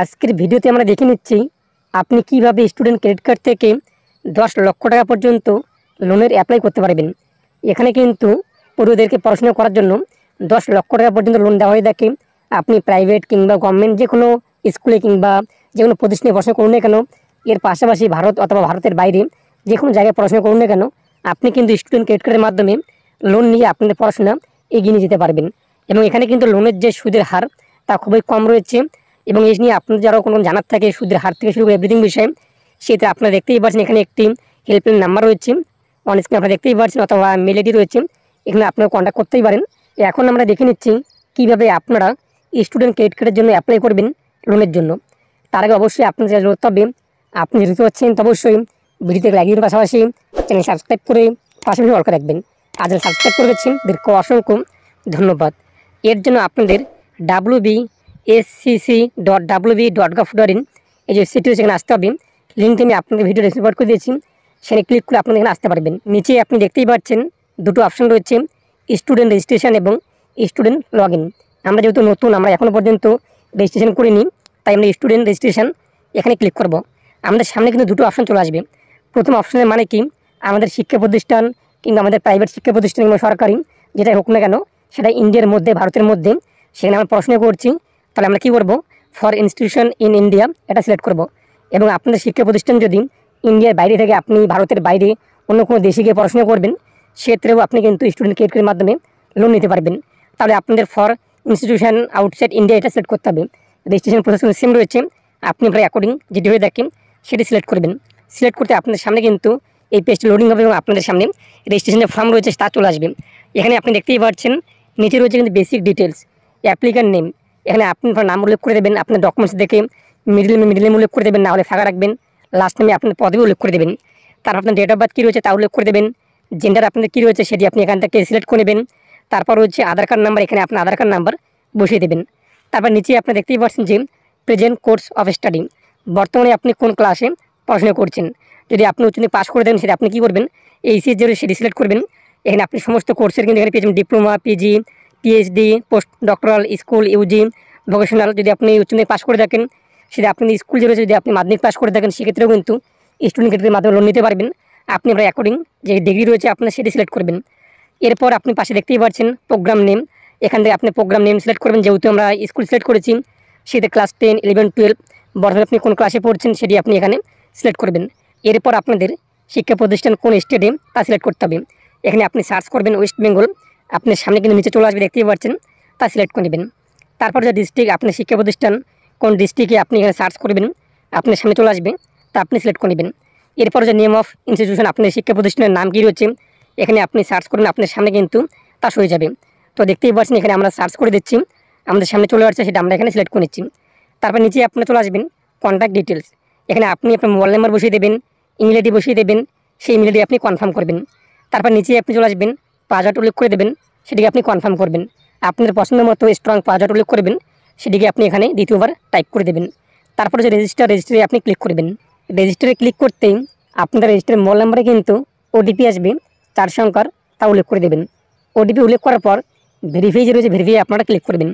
আজকের ভিডিওতে আমরা দেখে নিচ্ছি আপনি কিভাবে স্টুডেন্ট ক্রেডিট কার্ড থেকে 10 লক্ষ টাকা পর্যন্ত লোনের অ্যাপ্লাই করতে পারবেন। এখানে কিন্তু পুরোদেরকে পড়াশোনা করার জন্য 10 লক্ষ টাকা পর্যন্ত লোন দেওয়া হয়ে থাকে। আপনি প্রাইভেট কিংবা গভর্নমেন্ট যে কোনো স্কুলে কিংবা যে কোনো প্রতিষ্ঠানে পড়াশোনা করুন না কেন, এর পাশাপাশি ভারত অথবা ভারতের বাইরে যে কোনো জায়গায় পড়াশোনা করুন না কেন, আপনি কিন্তু স্টুডেন্ট ক্রেডিট কার্ডের মাধ্যমে লোন নিয়ে আপনাদের পড়াশোনা এগিয়ে নিয়ে যেতে পারবেন। এবং এখানে কিন্তু লোনের যে সুদের হার তা খুবই কম রয়েছে। এবং এই নিয়ে আপনাদের যারা কোনো জানার থাকে সুদের হার থেকে শুরু করে এভরিথিং বিষয়ে, সেটা আপনারা দেখতেই পাচ্ছেন। এখানে একটি হেল্পলাইন নাম্বার রয়েছে, অন স্ক্রিনে আপনারা দেখতেই পাচ্ছেন, অথবা মেল আইডি রয়েছে, এখানে আপনারা কন্ট্যাক্ট করতেই পারেন। এখন আমরা দেখে নিচ্ছি কীভাবে আপনারা স্টুডেন্ট ক্রেডিট কার্ডের জন্য অ্যাপ্লাই করবেন লোনের জন্য। তার আগে অবশ্যই আপনাদের যা করতে হবে, আপনি যদি হচ্ছেন তো অবশ্যই ভিডিওতে লাইক দিন, পাশাপাশি চ্যানেল সাবস্ক্রাইব করে পাশাপাশি অল করে রাখবেন। আর যারা সাবস্ক্রাইব করে গেছেন তাদেরকে অসংখ্য ধন্যবাদ। এর জন্য আপনাদের wbscc.wb.gov.in এই যে ওয়েবসাইটটি সেখানে আসতে হবে। লিঙ্কটি আমি আপনাদের ভিডিও ডেসক্রিপশনে করে দিয়েছি, সেখানে ক্লিক করে আপনারা এখানে আসতে পারবেন। নিচে আপনি দেখতেই পাচ্ছেন দুটো অপশন রয়েছে, স্টুডেন্ট রেজিস্ট্রেশন এবং স্টুডেন্ট লগ ইন। আমরা যেহেতু নতুন, আমরা এখনও পর্যন্ত রেজিস্ট্রেশন করিনি, তাই আমরা স্টুডেন্ট রেজিস্ট্রেশন এখানে ক্লিক করব। আমাদের সামনে কিন্তু দুটো অপশন চলে আসবে। প্রথম অপশনের মানে কি, আমাদের শিক্ষা প্রতিষ্ঠান কিংবা আমাদের প্রাইভেট শিক্ষা প্রতিষ্ঠান কিংবা সরকারি যেটাই হোক না কেন, সেটা ইন্ডিয়ার মধ্যে ভারতের মধ্যে সেখানে আমরা পড়াশোনা করছি, তাহলে আমরা কী করব, ফর ইনস্টিটিউশন ইন ইন্ডিয়া এটা সিলেক্ট করব। এবং আপনাদের শিক্ষা প্রতিষ্ঠান যদি ইন্ডিয়ার বাইরে থেকে আপনি ভারতের বাইরে অন্য কোনো দেশে গিয়ে পড়াশোনা করবেন, সেক্ষেত্রেও আপনি কিন্তু স্টুডেন্ট ক্রেডিট কার্ডের মাধ্যমে লোন নিতে পারবেন। তাহলে আপনাদের ফর ইনস্টিটিউশন আউটসাইড ইন্ডিয়া এটা সিলেক্ট করতে হবে। রেজিস্ট্রেশন প্রসেস সেম রয়েছে, আপনি আপনার অ্যাকর্ডিং যেটি হয়ে থাকে সেটি সিলেক্ট করবেন। সিলেক্ট করতে আপনাদের সামনে কিন্তু এই পেজটি লোডিং হবে এবং আপনাদের সামনে রেজিস্ট্রেশনের ফর্ম রয়েছে তা চলে আসবে। এখানে আপনি দেখতেই পাচ্ছেন নিচে রয়েছে কিন্তু বেসিক ডিটেলস, অ্যাপ্লিক্যান্ট নেম। এখানে আপনি আপনার নাম উল্লেখ করে দেবেন, আপনার ডকুমেন্টস দেখে মিডিল নেম উল্লেখ করে দেবেন, না হলে ফাঁকা রাখবেন। লাস্ট নেমে আপনার পদবি উল্লেখ করে দেবেন। তারপর আপনার ডেট অফ বার্থ কী রয়েছে তা উল্লেখ করে দেবেন। জেন্ডার আপনাদের কী রয়েছে সেটি আপনি এখান থেকে সিলেক্ট করে নেবেন। তারপর হচ্ছে আধার কার্ড নাম্বার, এখানে আপনার আধার কার্ড নাম্বার বসিয়ে দেবেন। তারপর নিচে আপনি দেখতেই পাচ্ছেন যে প্রেজেন্ট কোর্স অফ স্টাডি, বর্তমানে আপনি কোন ক্লাসে পড়াশোনা করছেন। যদি আপনি উচ্চ মাধ্যমিক পাস করে দেন, সেটা আপনি কী করবেন, এইচএস যেটা সেটি সিলেক্ট করবেন। এখানে আপনি সমস্ত কোর্সের কিন্তু এখানে পেয়েছেন, diploma, PG, PhD, post doctoral, school, UG, vocational. যদি আপনি উচ্চ মাধ্যমিক পাস করে থাকেন, সেটা আপনি স্কুল যে রয়েছে, যদি আপনি মাধ্যমিক পাস করে থাকেন, সেক্ষেত্রেও কিন্তু স্টুডেন্ট ক্রেডিটের মাধ্যমে লোন নিতে পারবেন। আপনি আপনার অ্যাকর্ডিং যে ডিগ্রি রয়েছে আপনার সেটি সিলেক্ট করবেন। এরপর আপনি পাশে দেখতেই পাচ্ছেন প্রোগ্রাম নেম, এখান থেকে আপনি প্রোগ্রাম নেম সিলেক্ট করবেন। যেহেতু আমরা স্কুল সিলেক্ট করেছি, সেটা ক্লাস 10, 11, 12, বর্তমানে আপনি কোন ক্লাসে পড়ছেন সেটি আপনি এখানে সিলেক্ট করবেন। এরপর আপনাদের শিক্ষা প্রতিষ্ঠান কোন স্টেটে তা সিলেক্ট করতে হবে। এখানে আপনি সার্চ করবেন ওয়েস্ট বেঙ্গল, আপনার সামনে কিন্তু নিচে চলে আসবে, দেখতেই পাচ্ছেন, তা সিলেক্ট করে নেবেন। তারপর যে ডিস্ট্রিক্ট, আপনার শিক্ষা প্রতিষ্ঠান কোন ডিস্ট্রিক্টে আপনি এখানে সার্চ করবেন, আপনার সামনে চলে আসবে, তা আপনি সিলেক্ট করে নেবেন। এরপর যে নেম অফ ইনস্টিটিউশন, আপনার শিক্ষা প্রতিষ্ঠানের নাম কী রয়েছে, এখানে আপনি সার্চ করবেন, আপনার সামনে কিন্তু তা হয়ে যাবে। তো দেখতেই পাচ্ছেন এখানে আমরা সার্চ করে দিচ্ছি, আমাদের সামনে চলে আসছে, সেটা আমরা এখানে সিলেক্ট করে নিচ্ছি। তারপর নিচে আপনি চলে আসবেন কন্ট্যাক্ট ডিটেলস, এখানে আপনি আপনার মোবাইল নাম্বার বসিয়ে দেবেন, ইমেল আইডি বসিয়ে দেবেন, সেই ইমেল আইডি আপনি কনফার্ম করবেন। তারপর নিচে আপনি চলে আসবেন, পাসওয়ার্ড উল্লেখ করে দেবেন, সেটিকে আপনি কনফার্ম করবেন। আপনাদের পছন্দ মতো স্ট্রং পাসওয়ার্ড উল্লেখ করবেন, সেটিকে আপনি এখানে দ্বিতীয়বার টাইপ করে দেবেন। তারপরে যে রেজিস্টারে আপনি ক্লিক করবেন। রেজিস্টারে ক্লিক করতেই আপনাদের রেজিস্টারের মোবাইল নাম্বারে কিন্তু ওটিপি আসবে 4 সংখ্যার, তা উল্লেখ করে দেবেন। ওটিপি উল্লেখ করার পর ভেরিফাই যে রয়েছে, ভেরিফাই আপনারা ক্লিক করবেন।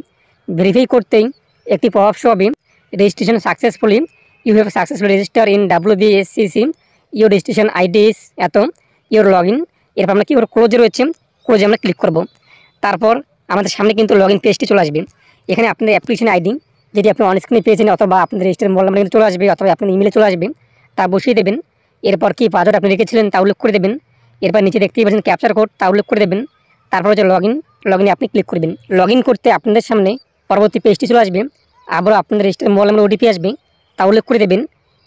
ভেরিফাই করতেই একটি পপআপ শো হবে, registration successfully, you have successfully register in WBSCC, your registration ID is এত, ইউর লগ ইন। এরপর আমরা কী করবো, ক্লোজে রয়েছে, ক্লোজে আমরা ক্লিক করব। তারপর আমাদের সামনে কিন্তু লগ ইন পেজটি চলে আসবে। এখানে আপনাদের অ্যাপ্লিকেশন আইডি যেটি আপনি অন স্ক্রিনে পেয়েছেন, অথবা আপনাদের রেজিস্টার মোবাইল নাম্বার চলে আসবে, অথবা আপনার ইমেলে চলে আসবে, তা বসিয়ে দেবেন। এরপর কি পাসওয়ার্ড আপনি রেখেছিলেন তা উল্লেখ করে দেবেন। এরপর নিচে দেখতেই পাচ্ছেন ক্যাপচার কোড, তা উল্লেখ করে দেবেন। তারপর হচ্ছে লগ ইনে আপনি ক্লিক করবেন। লগ ইন করতে আপনাদের সামনে পরবর্তী পেজটি চলে আসবে, আবারও আপনাদের রেজিস্টার মোবাইল নাম্বার ওটিপি আসবে, তা উল্লেখ করে দেবেন।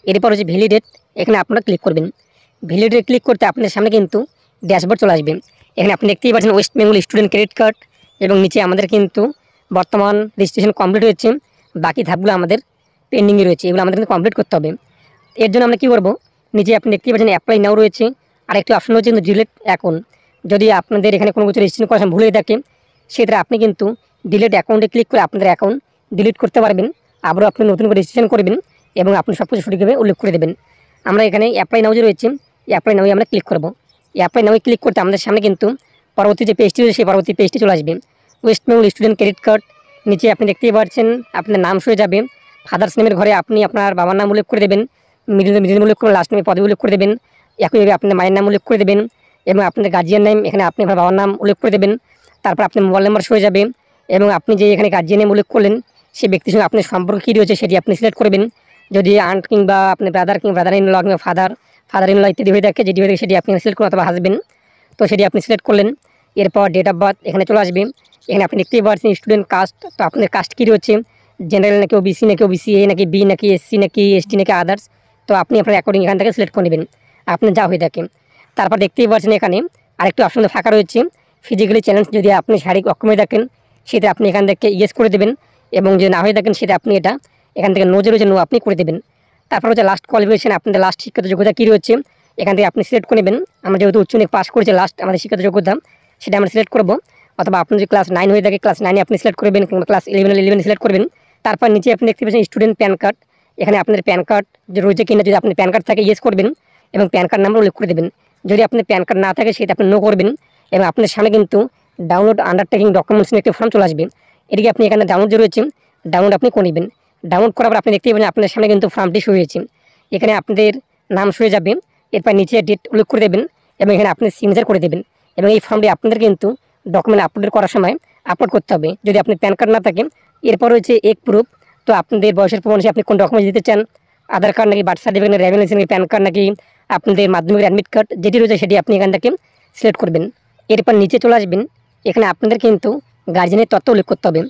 এরপর হচ্ছে ভ্যালিডেট, এখানে আপনারা ক্লিক করবেন। ভ্যালিডেটে ক্লিক করতে আপনাদের সামনে কিন্তু ড্যাশবোর্ড চলে আসবে। এখানে আপনি দেখতেই পাচ্ছেন West Bengal student credit card, এবং নিচে আমাদের কিন্তু বর্তমান রেজিস্ট্রেশন কমপ্লিট হয়েছে, বাকি ধাপগুলো আমাদের পেন্ডিংয়ে রয়েছে, এগুলো আমাদের কিন্তু কমপ্লিট করতে হবে। এর জন্য আমরা কী করব, নিচে আপনি দেখতেই পাচ্ছেন অ্যাপ্লাই নাও রয়েছে, আর একটি অপশন রয়েছে কিন্তু ডিলিট অ্যাকাউন্ট। যদি আপনাদের এখানে কোনো কিছু রেজিস্ট্রেশন করার ভুল হয়ে থাকে, সেক্ষেত্রে আপনি কিন্তু ডিলিট অ্যাকাউন্টে ক্লিক করে আপনাদের অ্যাকাউন্ট ডিলিট করতে পারবেন। আবারও আপনি নতুন করে রেজিস্ট্রেশন করবেন এবং আপনি সব কিছু সঠিকভাবে উল্লেখ করে দেবেন। আমরা এখানে অ্যাপ্লাই নাও যে রয়েছে, অ্যাপ্লাই নাও আমরা ক্লিক করব। অ্যাপ্লাই নাও ক্লিক করতে আমাদের সামনে কিন্তু পরবর্তী যে পেজটি রয়েছে, সেই পরবর্তী পেজটি চলে আসবে, West Bengal student credit card. নিচে আপনি দেখতেই পাচ্ছেন আপনার নাম শুয়ে যাবে, ফাদার্স নেমের ঘরে আপনি আপনার বাবার নাম উল্লেখ করে দেবেন, মিডিল নেম উল্লেখ করে লাস্ট নেমে পদবি উল্লেখ করে দেবেন। একইভাবে আপনার মায়ের নাম উল্লেখ করে দেবেন এবং আপনার গার্জিয়ান নেম এখানে আপনি আপনার বাবার নাম উল্লেখ করে দেবেন। তারপর আপনার মোবাইল নাম্বার হয়ে যাবে এবং আপনি যে এখানে গার্জিয়ান নেম উল্লেখ করলেন সেই ব্যক্তির সঙ্গে আপনার সম্পর্ক কী রয়েছে সেটি আপনি সিলেক্ট করবেন। যদি আন্ট কিংবা আপনার ব্রাদার কিংবা ব্রাদার ইন ল কিংবা ফাদার ইন ল ইত্যাদি হয়ে থাকে, যেটি হয়ে থাকে সেটি আপনি সিলেক্ট করুন, অথবা হাসবেন্ড, তো সেটি আপনি সিলেক্ট করলেন। এরপর ডেট অফ বার্থ এখানে চলে আসবে। এখানে আপনি দেখতেই পাচ্ছেন স্টুডেন্ট কাস্ট, তো আপনাদের কাস্ট কী রয়েছে, জেনারেল নাকি ওবিসি নাকি ওবিসি এ নাকি বি নাকি এসসি নাকি এসটি নাকি আদার্স, তো আপনি আপনার অ্যাকর্ডিং এখান থেকে সিলেক্ট করে নেবেন আপনার যা হয়ে থাকে। তারপর দেখতেই পাচ্ছেন এখানে আরেকটি অপশন ফাঁকা রয়েছে, ফিজিক্যালি চ্যালেঞ্জ, যদি আপনি শারীরিক অক্ষম হয়ে থাকেন সেটা আপনি এখান থেকে ইয়েস করে দেবেন এবং যদি না হয়ে থাকেন সেটা আপনি এটা এখান থেকে নো যে রয়েছে নো আপনি করে দেবেন। তারপর হচ্ছে লাস্ট কোয়ালিফিকেশন, আপনাদের লাস্ট শিক্ষাগত যোগ্যতা কী রয়েছে এখান থেকে আপনি সিলেক্ট করে নেবেন। আমরা যেহেতু উচ্চ মাধ্যমিক পাস করেছি, লাস্ট আমাদের শিক্ষাগত যোগ্যতা সেটা আমরা সিলেক্ট করবো, অথবা আপনি যদি ক্লাস 9 হয়ে থাকে ক্লাস 9 আপনি সিলেক্ট করবেন, কিংবা ক্লাস 11 সিলেক্ট করবেন। তারপর নিচে আপনি দেখতে পাচ্ছেন স্টুডেন্ট প্যান কার্ড, এখানে আপনাদের প্যান কার্ড যে রয়েছে কিনা, যদি আপনার প্যান কার্ড থাকে ইয়েস করবেন এবং প্যান কার্ড নাম্বার উল্লেখ করে দেবেন। যদি আপনার প্যান কার্ড না থাকে সেটা আপনি নো করবেন এবং আপনার সামনে কিন্তু ডাউনলোড আন্ডারটেকিং ডকুমেন্টস নিয়ে একটি ফর্ম চলে আসবে। এটিকে আপনি এখানে ডাউনলোড যে রয়েছে ডাউনলোড আপনি করে নেবেন। ডাউনলোড করার পর আপনি দেখতেই পাবেন আপনার সামনে কিন্তু ফর্মটি শুরু হয়েছে, এখানে আপনাদের নাম শুয়ে যাবে, এরপর নিচে ডেট উল্লেখ করে দেবেন এবং এখানে আপনি সিগনেচার করে দেবেন এবং এই ফর্মটি আপনাদের কিন্তু ডকুমেন্ট আপলোড করার সময় আপলোড করতে হবে যদি আপনি প্যান কার্ড না থাকে। এরপর রয়েছে এক প্রুফ, তো আপনাদের বয়সের প্রমাণ হিসেবে আপনি কোন ডকুমেন্ট দিতে চান, আধার কার্ড নাকি বার্থ সার্টিফিকেট নাকি ড্রাইভিং লাইসেন্স নাকি প্যান কার্ড নাকি আপনাদের মাধ্যমিকের অ্যাডমিট কার্ড, যেটি রয়েছে সেটি আপনি এখান থেকে সিলেক্ট করবেন। এরপর নিচে চলে আসবেন, এখানে আপনাদের কিন্তু গার্জিয়ানের তথ্য উল্লেখ করতে হবে।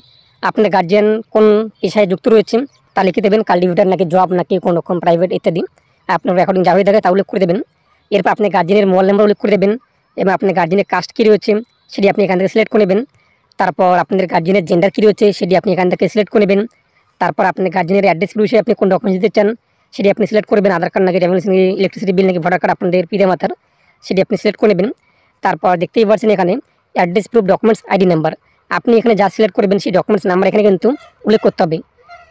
আপনার গার্জিয়ান কোন পেশায় যুক্ত রয়েছে তা লিখে দেবেন, কাল্টিভেটার নাকি জব নাকি কোনো রকম প্রাইভেট ইত্যাদি আপনার অ্যাকর্ডিং যা হয়ে থাকে তা উল্লেখ করে দেবেন। এরপর আপনি গার্জিয়ানের মোবাইল নাম্বার উল্লেখ করে দেবেন এবং আপনার গার্জিয়ানের কাস্ট কী রয়েছে সেটি আপনি এখান থেকে সিলেক্ট করে নেবেন। তারপর আপনাদের গার্জিয়ানের জেন্ডার কী রয়েছে সেটি আপনি এখান থেকে সিলেক্ট করে নেবেন। তারপর আপনার গার্জিয়ানের অ্যাড্রেস রয়েছে, আপনি কোন ডকুমেন্ট দিতে চান সেটি আপনি সিলেক্ট করবেন, আধার কার্ড নাকি ড্রাইভিং লাইসেন্স নাকি ইলেকট্রিসিটি বিল নাকি ভোটার কার্ড আপনাদের পিতা মাতার, সেটি আপনি সিলেক্ট করে নেবেন। তারপর দেখতেই পাচ্ছেন এখানে address proof documents ID number, আপনি এখানে যা সিলেক্ট করবেন সেই ডকুমেন্টস নাম্বার এখানে কিন্তু উল্লেখ করতে হবে।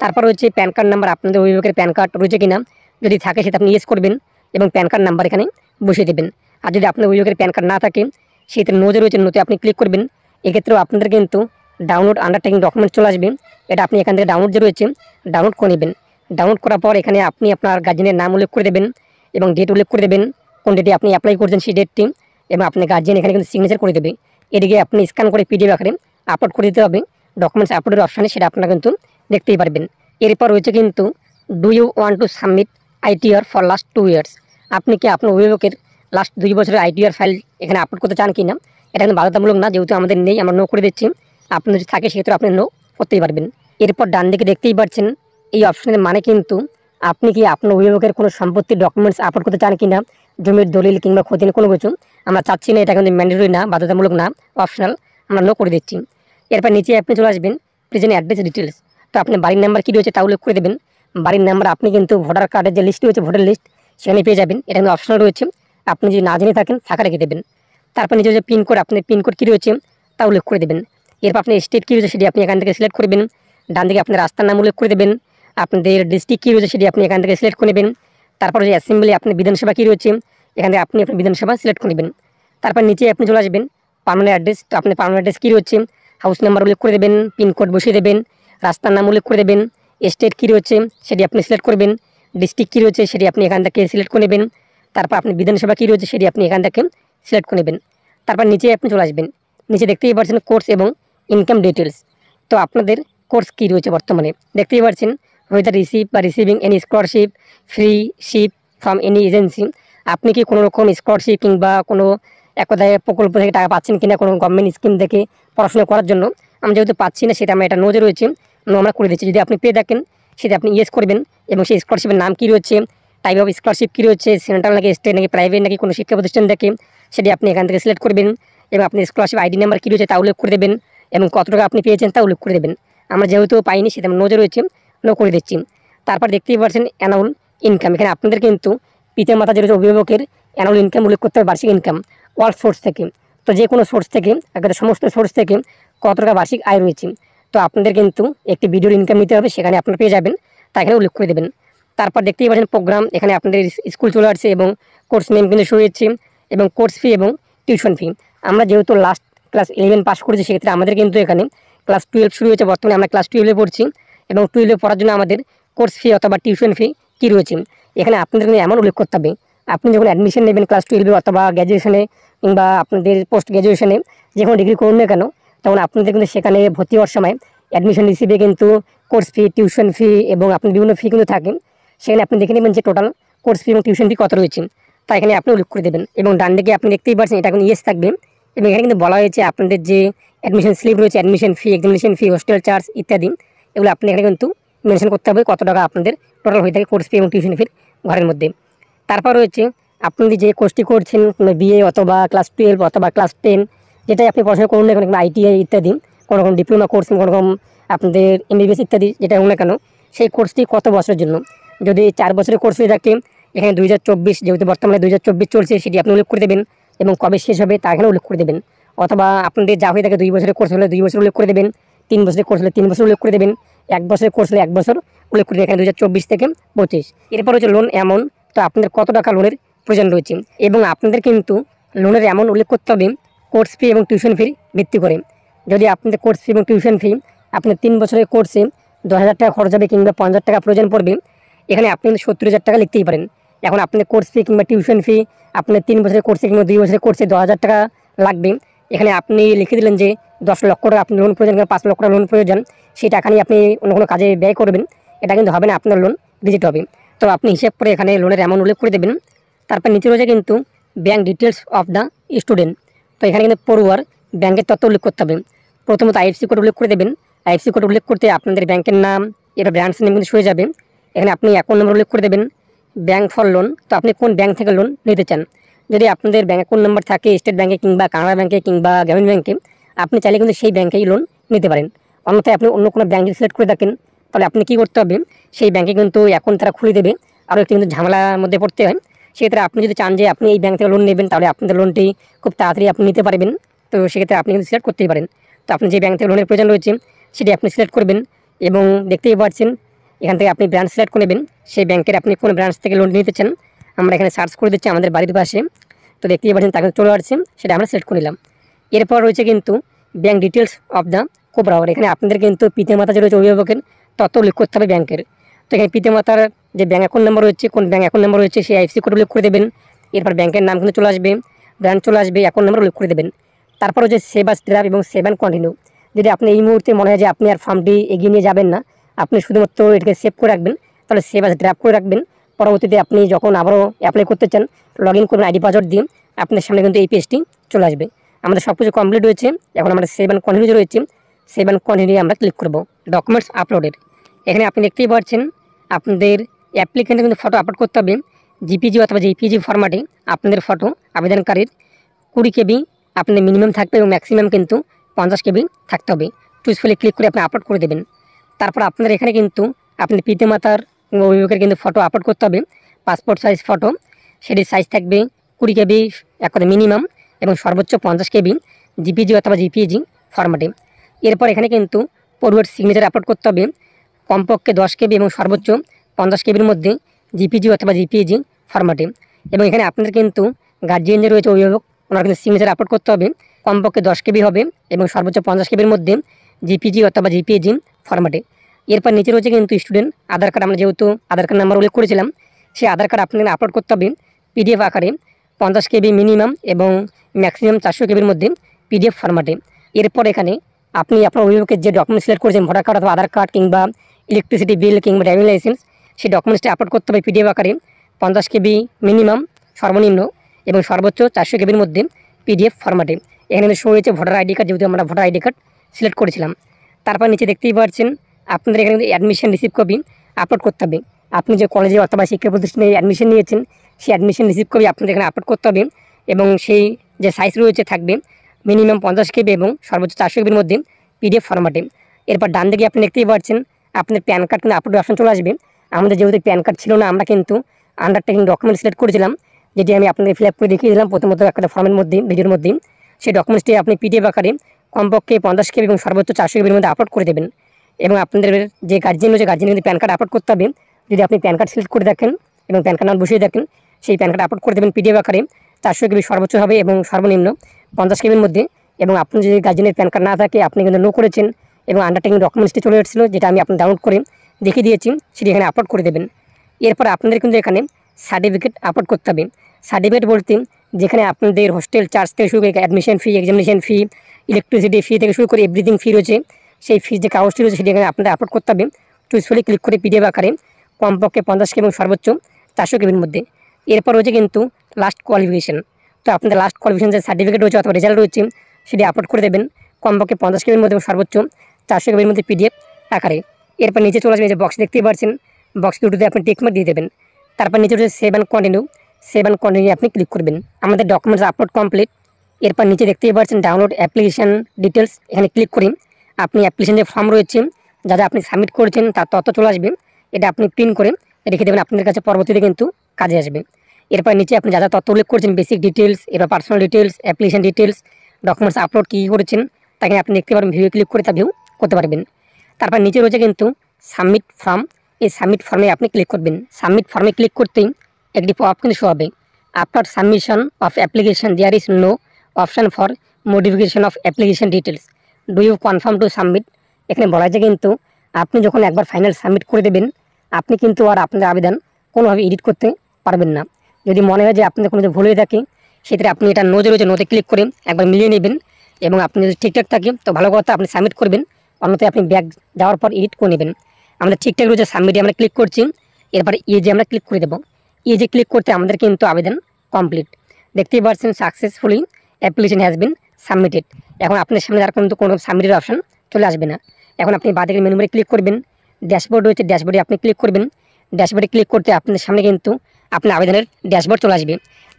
তারপর হচ্ছে প্যান কার্ড নাম্বার, আপনাদের অভিভাবকের প্যান কার্ড রয়েছে কিনা, যদি থাকে সেটা আপনি ইয়েস করবেন এবং প্যান কার্ড নাম্বার এখানে বসিয়ে দেবেন। আর যদি আপনার অভিভাবকের প্যান কার্ড না থাকে সেক্ষেত্রে নোজে রয়েছে নোতে আপনি ক্লিক করবেন। এক্ষেত্রেও আপনাদের কিন্তু ডাউনলোড আন্ডারটেকিং ডকুমেন্ট চলে আসবে, এটা আপনি এখান থেকে ডাউনলোড যে রয়েছে ডাউনলোড করে নেবেন। ডাউনলোড করার পর এখানে আপনি আপনার গার্জিয়ানের নাম উল্লেখ করে দেবেন এবং ডেট উল্লেখ করে দেবেন, কোন ডেটে আপনি অ্যাপ্লাই করছেন সেই ডেটটি, এবং আপনার গার্জিয়ান এখানে কিন্তু সিগনেচার করে দেবে। এদিকে আপনি স্ক্যান করে পিডিএফ আকারে আপলোড করে দিতে হবে ডকুমেন্টস আপলোডের অপশানে, সেটা আপনারা কিন্তু দেখতেই পারবেন। এরপর রয়েছে কিন্তু do you want to submit ITR for last 2 years, আপনি কি আপনার অভিভাবকের লাস্ট 2 বছরের আইটিআর ফাইল এখানে আপলোড করতে চান কি না, এটা কিন্তু বাধ্যতামূলক না, যেহেতু আমাদের নেই আমরা নো করে দিচ্ছি। আপনার যদি থাকে সেক্ষেত্রে আপনি নো করতেই পারবেন। এরপর ডান দিকে দেখতেই পাচ্ছেন এই অপশনের মানে কিন্তু আপনি কি আপনার অভিভাবকের কোনো সম্পত্তির ডকুমেন্টস আপলোড করতে চান কি না, জমির দলিল কিংবা খতিয়ান কোনো কিছু, আমরা চাচ্ছি না, এটা কিন্তু ম্যান্ডেটরি না, বাধ্যতামূলক না, অপশনাল, আমরা নো করে দিচ্ছি। এরপর নিচে আপনি চলে আসবেন প্রেজেন্ট অ্যাড্রেস ডিটেলস, তো আপনি বাড়ির নাম্বার কী রয়েছে তা উল্লেখ করে দেবেন। বাড়ির নাম্বার আপনি কিন্তু ভোটার কার্ডের যে লিস্ট রয়েছে ভোটার লিস্ট সেখানে পেয়ে যাবেন, এটা কিন্তু অপশনাল রয়েছে, আপনি যদি না জেনে থাকেন ফাঁকা রেখে দেবেন। তারপর নিচে যে পিনকোড, আপনার পিনকোড কী রয়েছে তা উল্লেখ করে দেবেন। এরপর আপনার স্টেট কী রয়েছে সেটি আপনি এখান থেকে সিলেক্ট করবেন। ডান দিকে আপনার রাস্তার নাম উল্লেখ করে দেবেন, আপনাদের ডিস্ট্রিক্ট কী রয়েছে সেটি আপনি এখান থেকে সিলেক্ট করে নেবেন। তারপর যে অ্যাসেম্বলি আপনার বিধানসভা কী রয়েছে এখান থেকে আপনি আপনার বিধানসভা সিলেক্ট করে নেবেন। তারপর নিচে আপনি চলে আসবেন পার্মানেন্ট অ্যাড্রেস, তো আপনি পার্মানেন্ট অ্যাড্রেস কী রয়েছে, হাউস নাম্বার উল্লেখ করে দেবেন, পিনকোড বসিয়ে দেবেন, রাস্তার নাম উল্লেখ করে দেবেন, স্টেট কী রয়েছে সেটি আপনি সিলেক্ট করবেন, ডিস্ট্রিক্ট কী রয়েছে সেটি আপনি এখান থেকে সিলেক্ট করে নেবেন। তারপর আপনি বিধানসভা কী রয়েছে সেটি আপনি এখান থেকে সিলেক্ট করে নেবেন। তারপর নিচে আপনি চলে আসবেন, নিচে দেখতেই পাচ্ছেন কোর্স এবং ইনকাম ডিটেলস, তো আপনাদের কোর্স কী রয়েছে বর্তমানে দেখতেই পাচ্ছেন, ওয়েদার রিসিভ বা receiving any scholarship, freeship from any agency, আপনি কি কোনো রকম স্কলারশিপ কিংবা কোনো একদায় প্রকল্প থেকে টাকা পাচ্ছেন কিনা, কোনো গভর্নমেন্ট স্কিম থেকে পড়াশোনা করার জন্য, আমরা যেহেতু পাচ্ছি না সেটা আমরা এটা নোজে রয়েছে নো আমরা করে দিচ্ছি। যদি আপনি পেয়ে থাকেন সেটা আপনি ইয়েস করবেন এবং সেই স্কলারশিপের নাম কী রয়েছে, টাইপ অফ স্কলারশিপ কী রয়েছে, সেন্ট্রাল নাকি স্টেট নাকি প্রাইভেট নাকি কোনো শিক্ষা প্রতিষ্ঠান থেকে, সেটি আপনি এখান থেকে সিলেক্ট করবেন এবং আপনি স্কলারশিপ আইডি নাম্বার কী রয়েছে তা উল্লেখ করে দেবেন এবং কত টাকা আপনি পেয়েছেন তা উল্লেখ করে দেবেন। আমরা যেহেতু পাইনি সেটা নোজে রয়েছে নো করে দিচ্ছি। তারপর দেখতেই পাচ্ছেন অ্যানুয়াল ইনকাম, এখানে আপনাদের কিন্তু পিতা মাতা যেটা অভিভাবকের অ্যানুয়াল ইনকাম উল্লেখ করতে হবে, বার্ষিক ইনকাম অল সোর্স থেকে, তো যে কোনো সোর্স থেকে একবারে সমস্ত সোর্স থেকে কত টাকা বার্ষিক আয় রয়েছে, তো আপনাদের কিন্তু একটি ভিডিওর ইনকাম নিতে হবে, সেখানে আপনারা পেয়ে যাবেন, তা এখানে উল্লেখ করে দেবেন। তারপর দেখতেই পাচ্ছেন প্রোগ্রাম, এখানে আপনাদের স্কুল চলে আসছে এবং কোর্স নেম কিন্তু শুরু হচ্ছে এবং কোর্স ফি এবং টিউশন ফি। আমরা যেহেতু লাস্ট ক্লাস 11 পাস করেছি সেক্ষেত্রে আমাদের কিন্তু এখানে ক্লাস 12 শুরু হয়েছে, বর্তমানে আমরা ক্লাস 12-এ পড়ছি এবং 12-এ পড়ার জন্য আমাদের কোর্স ফি অথবা টিউশন ফি কী রয়েছে। এখানে আপনাদের কিন্তু এমন উল্লেখ করতে হবে, আপনি যখন অ্যাডমিশন নেবেন ক্লাস 12 অথবা গ্র্যাজুয়েশনে কিংবা আপনাদের পোস্ট গ্র্যাজুয়েশনে যে কোনো ডিগ্রি করুন না কেন, তখন আপনাদের কিন্তু সেখানে ভর্তি হওয়ার সময় অ্যাডমিশন রিসিভে কিন্তু কোর্স ফি, টিউশন ফি এবং আপনার বিভিন্ন ফি কিন্তু থাকে। সেখানে আপনি দেখে নেবেন যে টোটাল কোর্স ফি এবং টিউশন ফি কত রয়েছে, তা এখানে আপনি উল্লেখ করে দেবেন। এবং ডান দিকে আপনি দেখতেই পাচ্ছেন এটা কিন্তু ইয়েস থাকবে। এবং এখানে কিন্তু বলা হয়েছে আপনাদের যে অ্যাডমিশন স্লিপ রয়েছে, অ্যাডমিশন ফি, এক্সামিনেশন ফি, হোস্টেল চার্জ ইত্যাদি, এগুলো আপনি এখানে কিন্তু মেনশন করতে হবে কত টাকা আপনাদের টোটাল হয়ে থাকে কোর্স ফি এবং টিউশন ফির ঘরের মধ্যে। তারপর রয়েছে আপনি যে কোর্সটি করছেন, কোনো বিএ অথবা ক্লাস 12 অথবা ক্লাস 10, যেটাই আপনি পড়াশোনা করুন না কেন, কোনো আইটিআই ইত্যাদি, কোনো রকম ডিপ্লোমা কোর্স, কোনো রকম আপনাদের এমবিবিএস ইত্যাদি যেটা হোক না কেন, সেই কোর্সটি কত বছরের জন্য। যদি 4 বছরের কোর্স হয়ে থাকে, এখানে 2024 যেহেতু বর্তমানে 2024 চলছে সেটি আপনি উল্লেখ করে দেবেন এবং কবে শেষ হবে তা এখানে উল্লেখ করে দেবেন। অথবা আপনাদের যা হয়ে থাকে 2 বছরের কোর্স হলে 2 বছর উল্লেখ করে দেবেন, 3 বছরের কোর্স হলে 3 বছর উল্লেখ করে দেবেন, 1 বছরের কোর্স হলে 1 বছর উল্লেখ করে দেবেন। এখানে 2024 থেকে 25। এরপর হচ্ছে লোন অ্যামাউন্ট, তো আপনাদের কত টাকা লোনের প্রয়োজন রয়েছে এবং আপনাদের কিন্তু লোনের অ্যামাউন্ট উল্লেখ করতে হবে কোর্স ফি এবং টিউশন ফির ভিত্তি করে। যদি আপনাদের কোর্স ফি এবং টিউশন ফি আপনার 3 বছরের কোর্সে 10,000 টাকা খরচ হবে কিংবা 5,000 টাকা প্রয়োজন পড়বে, এখানে আপনি 70,000 টাকা লিখতেই পারেন। এখন আপনাদের কোর্স ফি কিংবা টিউশন ফি আপনার 3 বছরের কোর্সে কিংবা 2 বছরের কোর্সে 10,000 টাকা লাগবে, এখানে আপনি লিখে দিলেন যে 10 লক্ষ টাকা আপনি লোন প্রয়োজন কিংবা 5 লক্ষ টাকা লোন প্রয়োজন, সেই টাকা নিয়ে আপনি অন্য কোনো কাজে ব্যয় করবেন, এটা কিন্তু হবে না, আপনার লোন রিজেক্ট হবে। তো আপনি হিসাব করে এখানে লোনের অ্যামাউন্ট উল্লেখ করে দেবেন। তারপর নিচে রয়েছে কিন্তু bank details of the student, তো এখানে কিন্তু পড়ুয়ার ব্যাংকের তথ্য উল্লেখ করতে হবে। প্রথমত আইএফসি কোড উল্লেখ করে দেবেন। আইএফসি কোড উল্লেখ করতে আপনাদের ব্যাংকের নাম, এটা ব্রাঞ্চ নেম কিন্তু হয়ে যাবে। এখানে আপনি অ্যাকাউন্ট নম্বর উল্লেখ করে দেবেন। ব্যাংক ফর লোন, তো আপনি কোন ব্যাংক থেকে লোন নিতে চান। যদি আপনাদের ব্যাংক অ্যাকাউন্ট নাম্বার থাকে স্টেট ব্যাংকে কিংবা কানাড়া ব্যাংকে কিংবা গ্রামীণ ব্যাংকে, আপনি চাইলে কিন্তু সেই ব্যাংকেই লোন নিতে পারেন। অন্যথায় আপনি অন্য কোনো ব্যাংক সিলেক্ট করে থাকেন, তাহলে আপনি কী করতে হবে, সেই ব্যাংকে কিন্তু অ্যাকাউন্ট তারা খুলে দেবে, আরও একটু কিন্তু ঝামেলার মধ্যে পড়তে হয়। সেক্ষেত্রে আপনি যদি চান যে আপনি এই ব্যাংক থেকে লোন নেবেন, তাহলে আপনাদের লোনটি খুব তাড়াতাড়ি আপনি নিতে পারবেন। তো সেক্ষেত্রে আপনি কিন্তু সিলেক্ট করতেই পারেন। তো আপনি যে ব্যাংক থেকে লোনের প্রয়োজন রয়েছে সেটি আপনি সিলেক্ট করবেন এবং দেখতেই পাচ্ছেন এখান থেকে আপনি ব্রাঞ্চ সিলেক্ট করে নেবেন, সেই ব্যাংকের আপনি কোন ব্রাঞ্চ থেকে লোন নিতে চান। আমরা এখানে সার্চ করে দিচ্ছি আমাদের বাড়ির পাশে, তো দেখতেই পাচ্ছেন তাকে চলে আসছে, সেটা আমরা সিলেক্ট করে নিলাম। এরপর রয়েছে কিন্তু ব্যাংক ডিটেলস অফ দ্য কোবরাওয়ার, এখানে আপনাদের কিন্তু পিতামাতা যে রয়েছে অভিভাবকের তথ্য উল্লেখ করতে হবে ব্যাংকের। তো এখানে পিতামাতার যে ব্যাংক অ্যাকাউন্ট নাম্বার রয়েছে, কোন ব্যাংক অ্যাকাউন্ট নাম্বার রয়েছে সেই আইএফসি কোড উল্লেখ করে দেবেন। এরপর ব্যাংকের নাম কিন্তু চলে আসবে, ব্রাঞ্চ চলে আসবে, অ্যাকাউন্ট নাম্বার উল্লেখ করে দেবেন। তারপর হচ্ছে সেভ আস ড্রাফট এবং সেভ অ্যান্ড কন্টিনিউ। যদি আপনি এই মুহূর্তে মনে হয় যে আপনি আর ফর্মটি এগিয়ে নিয়ে যাবেন না, আপনি শুধুমাত্র এটাকে সেভ করে রাখবেন, তাহলে সেভ আস ড্রাফট করে রাখবেন। পরবর্তীতে আপনি যখন আবারও অ্যাপ্লাই করতে চান, লগ ইন করবেন আইডি পাসওয়ার্ড দিয়ে, আপনার সামনে কিন্তু এই পেজটি চলে আসবে। আমাদের সব কিছু কমপ্লিট হয়েছে, এখন আমরা সেভ অ্যান্ড কন্টিনিউ রয়েছে, সেভ অ্যান্ড কন্টিনিউ আমরা ক্লিক করব। ডকুমেন্টস আপলোডের, এখানে আপনি দেখতেই পাচ্ছেন আপনাদের অ্যাপ্লিকেন্টের কিন্তু ফটো আপলোড করতে হবে জিপিজি অথবা জেপিজি ফরম্যাটে। আপনাদের ফটো আবেদনকারীর 20 কেবি আপনাদের মিনিমাম থাকবে এবং ম্যাক্সিমাম কিন্তু 50 কেবি থাকতে হবে। চুজফুলি ক্লিক করে আপনি আপলোড করে দেবেন। তারপর আপনাদের এখানে কিন্তু আপনি পিতামাতার অভিভাবকের কিন্তু ফটো আপলোড করতে হবে, পাসপোর্ট সাইজ ফটো, সেটির সাইজ থাকবে 20 কেবি এক কথা মিনিমাম এবং সর্বোচ্চ 50 কেবি জিপিজি অথবা জিপিজি ফরম্যাটে। এরপর এখানে কিন্তু পড়ুয়ার সিগনেচার আপলোড করতে হবে কমপক্ষে 10 কেবি এবং সর্বোচ্চ 50 কেবির মধ্যে জিপিজি অথবা জিপিজি ফরম্যাটে। এবং এখানে আপনাদের কিন্তু গার্জিয়ান যে রয়েছে অভিভাবক, ওনার কিন্তু সিগনেচার আপলোড করতে হবে কমপক্ষে 10 কেবি হবে এবং সর্বোচ্চ 50 কেবির মধ্যে জিপিজি অথবা জিপিজি ফরম্যাটে। এরপর নিচে রয়েছে কিন্তু স্টুডেন্ট আধার কার্ড, আমরা যেহেতু আধার কার্ড নাম্বার উল্লেখ করেছিলাম, সেই আধার কার্ড আপনাদের আপলোড করতে হবে পিডিএফ আকারে 50 কেবি মিনিমাম এবং ম্যাক্সিমাম 400 কেবির মধ্যে পিডিএফ ফরম্যাটে। এরপর এখানে আপনি আপনার অভিভাবকের যে ডকুমেন্ট সিলেক্ট করেছেন, ভোটার কার্ড অথবা আধার কার্ড কিংবা ইলেকট্রিসিটি বিল কিংবা ড্রাইভিং লাইসেন্স, সেই ডকুমেন্টসটি আপলোড করতে হবে পিডিএফ আকারে 50 কেবি মিনিমাম সর্বনিম্ন এবং সর্বোচ্চ 400 কেবির মধ্যে পিডিএফ ফরম্যাটে। এখানে শো হয়েছে ভোটার আইডি কার্ড, যেহেতু আমরা ভোটার আইডি কার্ড সিলেক্ট করেছিলাম। তারপর নিচে দেখতেই পাচ্ছেন আপনাদের এখানে অ্যাডমিশন রিসিভ কপি আপলোড করতে হবে। আপনি যে কলেজে অথবা শিক্ষা প্রতিষ্ঠানে অ্যাডমিশন নিয়েছেন, সেই অ্যাডমিশন রিসিভ কপি আপনাদের এখানে আপলোড করতে হবে এবং সেই যে সাইজ রয়েছে থাকবে মিনিমাম 50 কেবি এবং সর্বোচ্চ 400 কেবির মধ্যে পিডিএফ ফরম্যাটে। এরপর ডান দিকে আপনি দেখতেই পাচ্ছেন আপনাদের প্যান কার্ড কিন্তু আপলোড অপশন চলে আসবে। আমাদের যেহেতু প্যান কার্ড ছিল না, আমরা কিন্তু আন্ডারটেকিং ডকুমেন্ট সিলেক্ট করেছিলাম, যেটি আমি আপনাদের ফিল আপ করে দেখিয়ে দিলাম প্রথমত একটা ফর্মের মধ্যে, ভিডিওর মধ্যে। সেই ডকুমেন্টসটি আপনি পিডিএফ আকারে কমপক্ষে 50 কেবি এবং সর্বোচ্চ 400 কেবির মধ্যে আপলোড করে দেবেন। এবং আপনাদের যে গার্জিয়ান রয়েছে, গার্জিয়ান কিন্তু প্যান কার্ড আপলোড করতে হবে। যদি আপনি প্যান কার্ড সিলেক্ট করে দেখেন এবং প্যান কার্ড নাম্বার বসিয়ে দেখেন, সেই প্যান কার্ড আপলোড করে দেবেন পিডিএফ আকারে 400 কেবি সর্বোচ্চ হবে এবং সর্বনিম্ন 50 কেবির মধ্যে। এবং আপনি যদি গার্জিয়ানের প্যান কার্ড না থাকে, আপনি কিন্তু নো করেছেন এবং আন্ডারটেকিং ডকুমেন্টসটি চলে এসেছিলো, যেটা আমি আপনি ডাউনলোড করে দেখিয়ে দিয়েছি সেটি এখানে আপলোড করে দেবেন। এরপর আপনাদের কিন্তু এখানে সার্টিফিকেট আপলোড করতে হবে। সার্টিফিকেট বলতে যেখানে আপনাদের হোস্টেল চার্জ থেকে শুরু করে admission fee, examination fee, electricity fee থেকে শুরু করে এভরিথিং ফি রয়েছে, সেই ফিজ যে কাগজটি রয়েছে সেটি এখানে আপনাদের আপলোড করতে হবে। চুজফুলি ক্লিক করে পিডিএফ আকারে কমপক্ষে 50 KB এবং সর্বোচ্চ 400 KBর মধ্যে। এরপর রয়েছে কিন্তু লাস্ট কোয়ালিফিকেশন। তো আপনাদের লাস্ট কোয়ালিফিকেশন যে সার্টিফিকেট রয়েছে অথবা রেজাল্ট রয়েছে সেটি আপলোড করে দেবেন কমপক্ষে 50 KBর মধ্যে এবং সর্বোচ্চ 400 KBর মধ্যে পিডিএফ আকারে। এরপর নিচে চলে আসবে, যে বক্স দেখতেই পাচ্ছেন, বক্স দুটোতে আপনি টিক মার্ক দিয়ে দেবেন। তারপর নিচে রয়েছে save and continue, save and continue আপনি ক্লিক করবেন। আমাদের ডকুমেন্টস আপলোড কমপ্লিট। এরপর নিচে দেখতেই পাচ্ছেন ডাউনলোড অ্যাপ্লিকেশন ডিটেলস, এখানে ক্লিক করি আপনি অ্যাপ্লিকেশন যে ফর্ম রয়েছে যা যা আপনি সাবমিট করেছেন তার তথ্য চলে আসবে। এটা আপনি প্রিন্ট করে রেখে দেবেন, আপনাদের কাছে পরবর্তীতে কিন্তু কাজে আসবে। এরপর নিচে আপনি যা যা তথ্য উল্লেখ করেছেন, বেসিক ডিটেলস, এরপর personal details, application details, documents upload কী করেছেন তাকে আপনি দেখতে পারবেন, ভিউ ক্লিক করে তা ভিউ করতে পারবেন। তারপর নিচে রয়েছে কিন্তু সাবমিট ফর্ম, এই সাবমিট ফর্মে আপনি ক্লিক করবেন। সাবমিট ফর্মে ক্লিক করতেই একটি পপ কিন্তু শো হবে, after submission of application there is no option for modification of application details, do you confirm to submit. এখানে বলা যায় কিন্তু আপনি যখন একবার ফাইনাল সাবমিট করে দেবেন আপনি কিন্তু আর আপনার আবেদন কোনোভাবে এডিট করতে পারবেন না। যদি মনে হয় যে আপনাদের কোনো ভুল হয়ে থাকে সেক্ষেত্রে আপনি এটা নোজে রয়েছে, নোতে ক্লিক করে একবার মিলিয়ে নেবেন এবং আপনি যদি ঠিকঠাক থাকে তো ভালো কথা আপনি সাবমিট করবেন, অন্যথায় আপনি ব্যাক যাওয়ার পর এডিট করে নেবেন। আমাদের ঠিকঠাক রয়েছে, সাবমিটে আমরা ক্লিক করছি। এরপরে যে আমরা ক্লিক করে দেবো। যে ক্লিক করতে আমাদের কিন্তু আবেদন কমপ্লিট। দেখতেই পাচ্ছেন successfully application has been submitted. এখন আপনার সামনে আর কিন্তু কোনো সাবমিটের অপশন চলে আসবে না। এখন আপনি বাদিকের মেনু বারে ক্লিক করবেন, ড্যাশবোর্ড রয়েছে, ড্যাশবোর্ডে আপনি ক্লিক করবেন। ড্যাশবোর্ডে ক্লিক করতে আপনাদের সামনে কিন্তু আপনার আবেদনের ড্যাশবোর্ড চলে আসবে।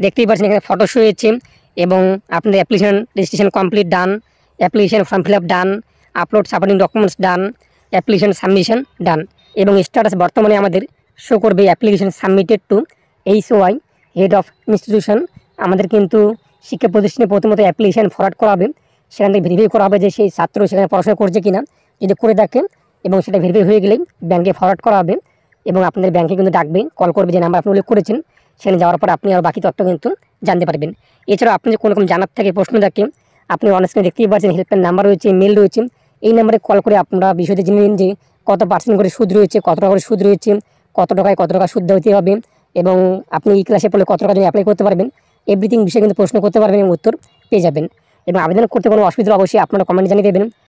দেখতেই পাচ্ছেন এখানে ফটো শো হয়েছে এবং আপনাদের অ্যাপ্লিকেশন রেজিস্ট্রেশন কমপ্লিট ডান, অ্যাপ্লিকেশন ফর্ম ফিল আপ ডান, আপলোড সাপোর্টিং ডকুমেন্টস ডান, অ্যাপ্লিকেশন সাবমিশন ডান এবং স্ট্যাটাস বর্তমানে আমাদের শো করবে application submitted to HOI head of institution. আমাদের কিন্তু শিক্ষা প্রতিষ্ঠানে প্রথমত অ্যাপ্লিকেশন ফরওয়ার্ড করা হবে, সেখান থেকে ভেরিফাই করা হবে যে সেই ছাত্র সেখানে পড়াশোনা করছে কিনা, যদি করে থাকেন এবং সেটা ভেরিফাই হয়ে গেলেই ব্যাংকে ফরওয়ার্ড করা হবে এবং আপনাদের ব্যাংকে কিন্তু ডাকবে, কল করবে যে নাম্বার আপনি উল্লেখ করেছেন, সেখানে যাওয়ার পর আপনি আর বাকি তথ্য কিন্তু জানতে পারবেন। এছাড়াও আপনি যে কোনো রকম জানার থেকে প্রশ্ন থাকে আপনি অনস্ক্রিনে দেখতেই পাচ্ছেন হেল্পলাইন নাম্বার রয়েছে, মেল রয়েছে, এই নাম্বারে কল করে আপনারা বিষয়টি জেনে নিন যে কত % করে সুদ রয়েছে, কত টাকা করে সুদ রয়েছে, কত টাকায় কত টাকা সুদ দিতে হবে এবং আপনি এই ক্লাসে পড়লে কত টাকা জন্য অ্যাপ্লাই করতে পারবেন, এভরিথিং বিষয়ে কিন্তু প্রশ্ন করতে পারবেন এবং উত্তর পেয়ে যাবেন। এবং আবেদন করতে কোনো অসুবিধা অবশ্যই আপনারা কমেন্ট জানিয়ে দেবেন।